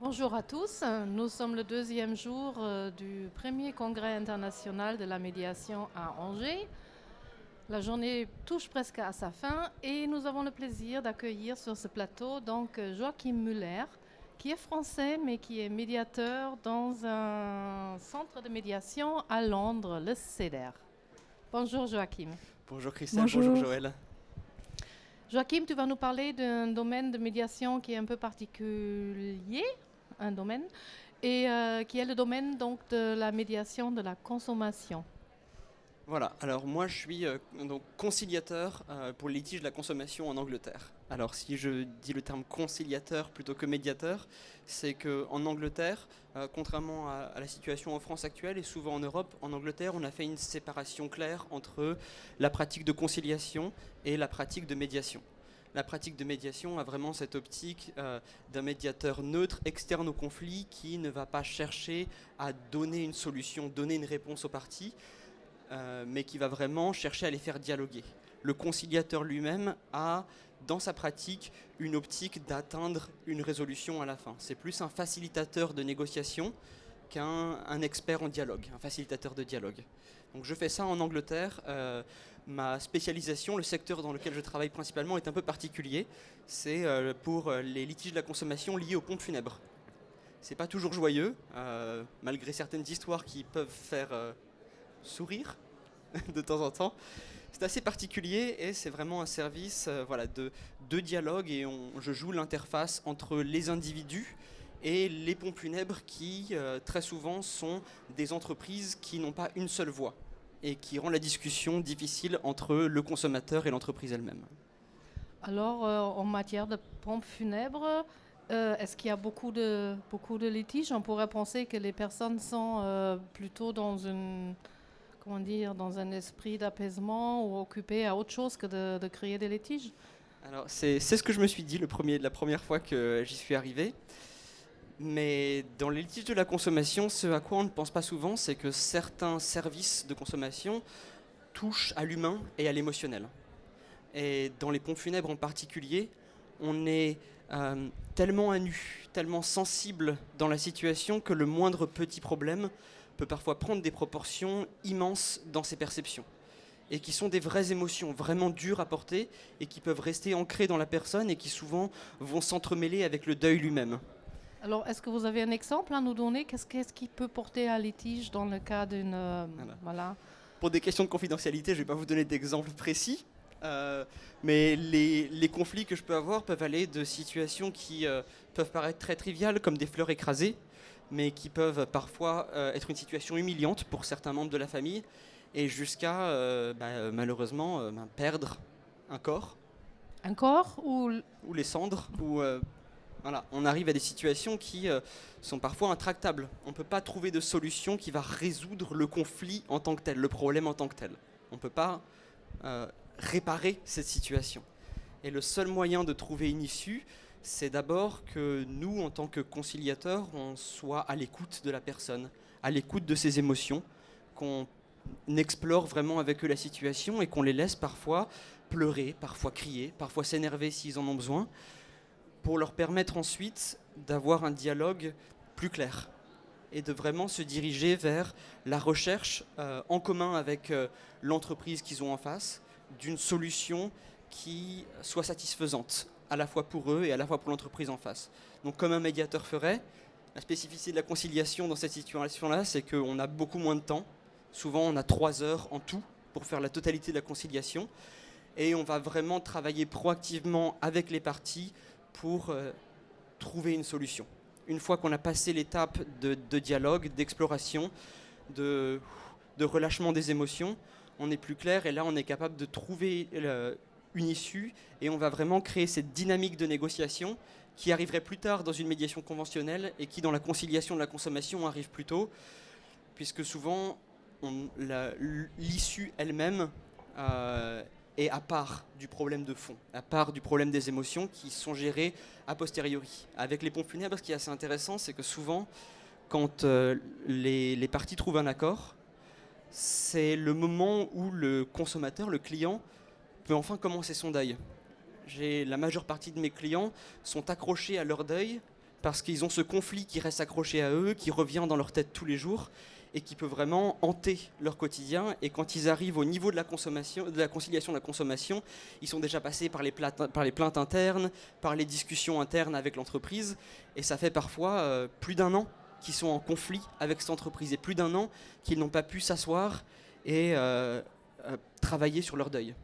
Bonjour à tous, nous sommes le deuxième jour du premier congrès international de la médiation à Angers. La journée touche presque à sa fin et nous avons le plaisir d'accueillir sur ce plateau Joachim Muller, qui est français mais qui est médiateur dans un centre de médiation à Londres, le CEDER. Bonjour Joachim. Bonjour Christelle, bonjour Bonjour. Joël. Joachim, tu vas nous parler d'un domaine de médiation qui est un peu particulier, un domaine, et qui est le domaine donc de la médiation de la consommation. Voilà, alors moi je suis donc conciliateur pour le litige de la consommation en Angleterre. Alors si je dis le terme conciliateur plutôt que médiateur, c'est qu'en Angleterre, contrairement à la situation en France actuelle et souvent en Europe, en Angleterre on a fait une séparation claire entre la pratique de conciliation et la pratique de médiation. La pratique de médiation a vraiment cette optique d'un médiateur neutre, externe au conflit, qui ne va pas chercher à donner une solution, donner une réponse aux parties, mais qui va vraiment chercher à les faire dialoguer. Le conciliateur lui-même a, dans sa pratique, une optique d'atteindre une résolution à la fin. C'est plus un facilitateur de négociation qu'un expert en dialogue, un facilitateur de dialogue. Donc je fais ça en Angleterre. Ma spécialisation, le secteur dans lequel je travaille principalement est un peu particulier. C'est pour les litiges de la consommation liés aux pompes funèbres. C'est pas toujours joyeux, malgré certaines histoires qui peuvent faire sourire de temps en temps. C'est assez particulier et c'est vraiment un service de dialogue et je joue l'interface entre les individus et les pompes funèbres qui très souvent sont des entreprises qui n'ont pas une seule voix et qui rend la discussion difficile entre le consommateur et l'entreprise elle-même. Alors, en matière de pompes funèbres, est-ce qu'il y a beaucoup de litiges? On pourrait penser que les personnes sont plutôt dans dans un esprit d'apaisement ou occupées à autre chose que de créer des litiges. Alors c'est ce que je me suis dit la première fois que j'y suis arrivé. Mais dans les litiges de la consommation, ce à quoi on ne pense pas souvent, c'est que certains services de consommation touchent à l'humain et à l'émotionnel. Et dans les pompes funèbres en particulier, on est tellement à nu, tellement sensible dans la situation que le moindre petit problème peut parfois prendre des proportions immenses dans ses perceptions. Et qui sont des vraies émotions, vraiment dures à porter, et qui peuvent rester ancrées dans la personne et qui souvent vont s'entremêler avec le deuil lui-même. Alors, est-ce que vous avez un exemple à nous donner? Qu'est-ce qui peut porter à litige dans le cas d'une... voilà. Pour des questions de confidentialité, je ne vais pas vous donner d'exemples précis, mais les conflits que je peux avoir peuvent aller de situations qui peuvent paraître très triviales, comme des fleurs écrasées, mais qui peuvent parfois être une situation humiliante pour certains membres de la famille, et jusqu'à malheureusement perdre un corps. Un corps ou les cendres, voilà, on arrive à des situations qui sont parfois intractables. On ne peut pas trouver de solution qui va résoudre le conflit en tant que tel, le problème en tant que tel. On ne peut pas réparer cette situation. Et le seul moyen de trouver une issue, c'est d'abord que nous, en tant que conciliateurs, on soit à l'écoute de la personne, à l'écoute de ses émotions, qu'on explore vraiment avec eux la situation et qu'on les laisse parfois pleurer, parfois crier, parfois s'énerver s'ils en ont besoin, pour leur permettre ensuite d'avoir un dialogue plus clair et de vraiment se diriger vers la recherche en commun avec l'entreprise qu'ils ont en face d'une solution qui soit satisfaisante à la fois pour eux et à la fois pour l'entreprise en face. Donc comme un médiateur ferait, la spécificité de la conciliation dans cette situation-là, c'est qu'on a beaucoup moins de temps. Souvent on a 3 heures en tout pour faire la totalité de la conciliation et on va vraiment travailler proactivement avec les parties pour trouver une solution. Une fois qu'on a passé l'étape de dialogue, d'exploration, de relâchement des émotions, on est plus clair et là on est capable de trouver une issue et on va vraiment créer cette dynamique de négociation qui arriverait plus tard dans une médiation conventionnelle et qui dans la conciliation de la consommation arrive plus tôt, puisque souvent l'issue elle-même est à part du problème de fond, à part du problème des émotions qui sont gérées a posteriori. Avec les pompes funèbres, ce qui est assez intéressant, c'est que souvent, quand les parties trouvent un accord, c'est le moment où le consommateur, le client, peut enfin commencer son deuil. La majeure partie de mes clients sont accrochés à leur deuil parce qu'ils ont ce conflit qui reste accroché à eux, qui revient dans leur tête tous les jours et qui peut vraiment hanter leur quotidien. Et quand ils arrivent au niveau de la consommation, de la conciliation de la consommation, ils sont déjà passés par les plaintes internes, par les discussions internes avec l'entreprise, et ça fait parfois plus d'un an qu'ils sont en conflit avec cette entreprise, et plus d'un an qu'ils n'ont pas pu s'asseoir et travailler sur leur deuil.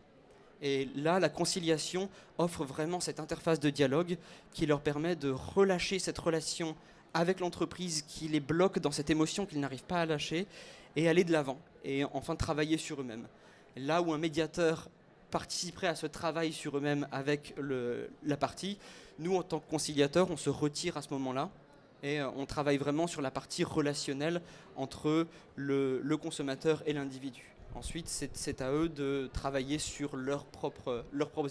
Et là, la conciliation offre vraiment cette interface de dialogue qui leur permet de relâcher cette relation avec l'entreprise qui les bloque dans cette émotion qu'ils n'arrivent pas à lâcher, et aller de l'avant, et enfin travailler sur eux-mêmes. Là où un médiateur participerait à ce travail sur eux-mêmes avec la partie, nous, en tant que conciliateurs, on se retire à ce moment-là, et on travaille vraiment sur la partie relationnelle entre le consommateur et l'individu. Ensuite, c'est à eux de travailler sur leurs propres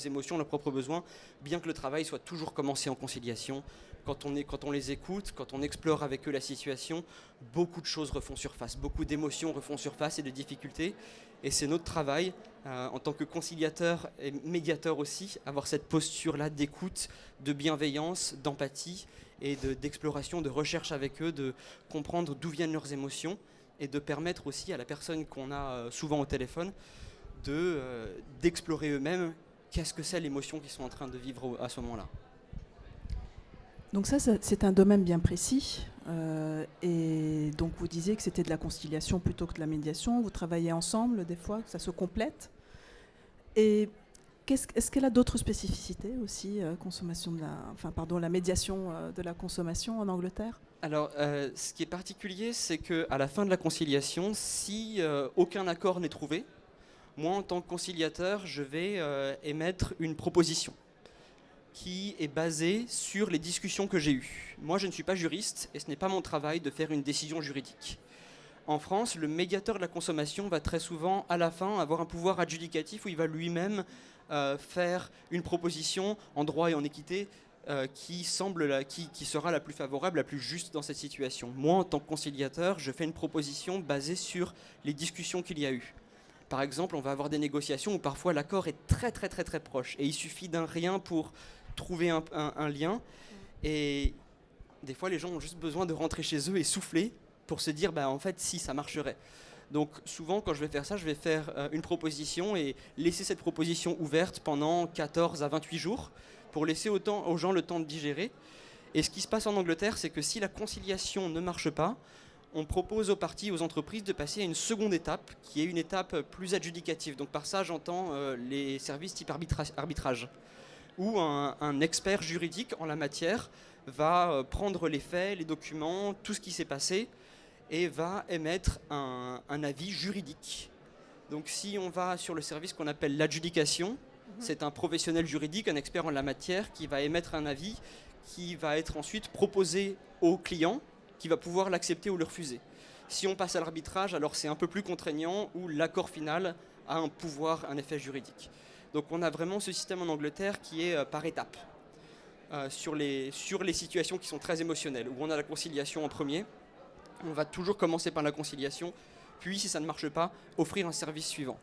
émotions, leurs propres besoins, bien que le travail soit toujours commencé en conciliation. Quand on les écoute, quand on explore avec eux la situation, beaucoup de choses refont surface, beaucoup d'émotions refont surface et de difficultés. Et c'est notre travail, en tant que conciliateur et médiateur aussi, avoir cette posture-là d'écoute, de bienveillance, d'empathie et d'exploration, de recherche avec eux, de comprendre d'où viennent leurs émotions, et de permettre aussi à la personne qu'on a souvent au téléphone d'explorer eux-mêmes qu'est-ce que c'est l'émotion qu'ils sont en train de vivre à ce moment-là. Donc ça, c'est un domaine bien précis. Et donc vous disiez que c'était de la conciliation plutôt que de la médiation. Vous travaillez ensemble des fois, que ça se complète. Et est-ce qu'elle a d'autres spécificités aussi, la médiation de la consommation en Angleterre ? Alors, ce qui est particulier, c'est qu'à la fin de la conciliation, si aucun accord n'est trouvé, moi, en tant que conciliateur, je vais émettre une proposition qui est basée sur les discussions que j'ai eues. Moi, je ne suis pas juriste et ce n'est pas mon travail de faire une décision juridique. En France, le médiateur de la consommation va très souvent, à la fin, avoir un pouvoir adjudicatif où il va lui-même faire une proposition en droit et en équité qui sera la plus favorable, la plus juste dans cette situation. Moi, en tant que conciliateur, je fais une proposition basée sur les discussions qu'il y a eu. Par exemple, on va avoir des négociations où parfois l'accord est très très très très proche et il suffit d'un rien pour trouver un lien, et des fois les gens ont juste besoin de rentrer chez eux et souffler pour se dire en fait si ça marcherait. Donc souvent quand je vais faire ça, je vais faire une proposition et laisser cette proposition ouverte pendant 14 à 28 jours pour laisser aux gens le temps de digérer. Et ce qui se passe en Angleterre, c'est que si la conciliation ne marche pas, on propose aux parties, aux entreprises de passer à une seconde étape qui est une étape plus adjudicative. Donc par ça j'entends les services type arbitrage, où un expert juridique en la matière va prendre les faits, les documents, tout ce qui s'est passé, et va émettre un avis juridique. Donc si on va sur le service qu'on appelle l'adjudication, c'est un professionnel juridique, un expert en la matière, qui va émettre un avis qui va être ensuite proposé au client, qui va pouvoir l'accepter ou le refuser. Si on passe à l'arbitrage, alors c'est un peu plus contraignant, où l'accord final a un pouvoir, un effet juridique. Donc on a vraiment ce système en Angleterre qui est par étapes, sur les situations qui sont très émotionnelles, où on a la conciliation en premier. On va toujours commencer par la conciliation, puis si ça ne marche pas, offrir un service suivant.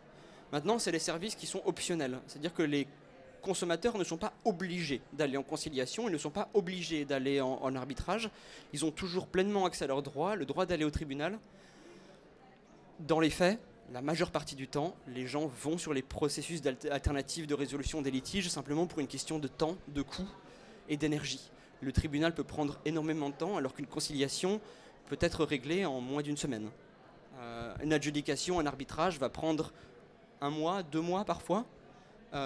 Maintenant, c'est les services qui sont optionnels, c'est-à-dire que les consommateurs ne sont pas obligés d'aller en conciliation, ils ne sont pas obligés d'aller en arbitrage, ils ont toujours pleinement accès à leurs droits, le droit d'aller au tribunal. Dans les faits, la majeure partie du temps, les gens vont sur les processus alternatifs de résolution des litiges simplement pour une question de temps, de coût et d'énergie. Le tribunal peut prendre énormément de temps alors qu'une conciliation peut être réglée en moins d'une semaine. Une adjudication, un arbitrage va prendre 1 mois, 2 mois parfois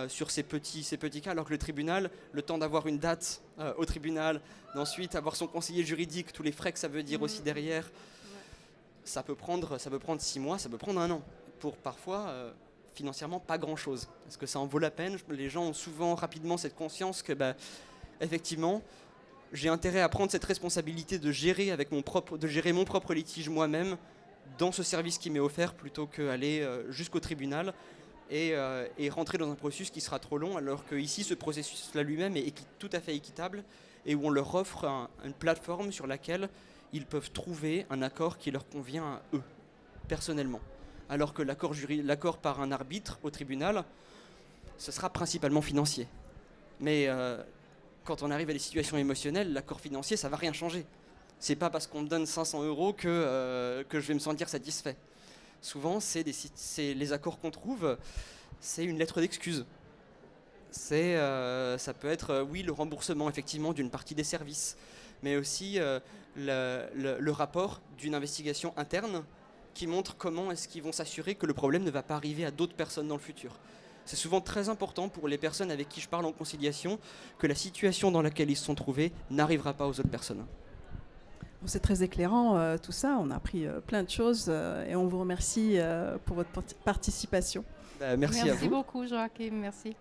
sur ces petits cas, alors que le tribunal, le temps d'avoir une date au tribunal, d'ensuite avoir son conseiller juridique, tous les frais que ça veut dire aussi derrière, ça peut prendre 6 mois, ça peut prendre 1 an, pour parfois financièrement pas grand-chose. Est-ce que ça en vaut la peine ? Les gens ont souvent rapidement cette conscience que effectivement, j'ai intérêt à prendre cette responsabilité de gérer mon propre litige moi-même dans ce service qui m'est offert, plutôt qu'aller jusqu'au tribunal et rentrer dans un processus qui sera trop long, alors qu'ici ce processus-là lui-même est tout à fait équitable et où on leur offre une plateforme sur laquelle ils peuvent trouver un accord qui leur convient à eux, personnellement. Alors que l'accord par un arbitre au tribunal, ce sera principalement financier. Mais quand on arrive à des situations émotionnelles, l'accord financier, ça ne va rien changer. C'est pas parce qu'on me donne 500 € que je vais me sentir satisfait. Souvent, c'est les accords qu'on trouve, c'est une lettre d'excuse. Ça peut être, oui, le remboursement effectivement d'une partie des services, mais aussi le rapport d'une investigation interne qui montre comment est-ce qu'ils vont s'assurer que le problème ne va pas arriver à d'autres personnes dans le futur. C'est souvent très important pour les personnes avec qui je parle en conciliation que la situation dans laquelle ils se sont trouvés n'arrivera pas aux autres personnes. Bon, c'est très éclairant tout ça, on a appris plein de choses et on vous remercie pour votre participation. Merci à vous. Merci beaucoup Joachim, merci.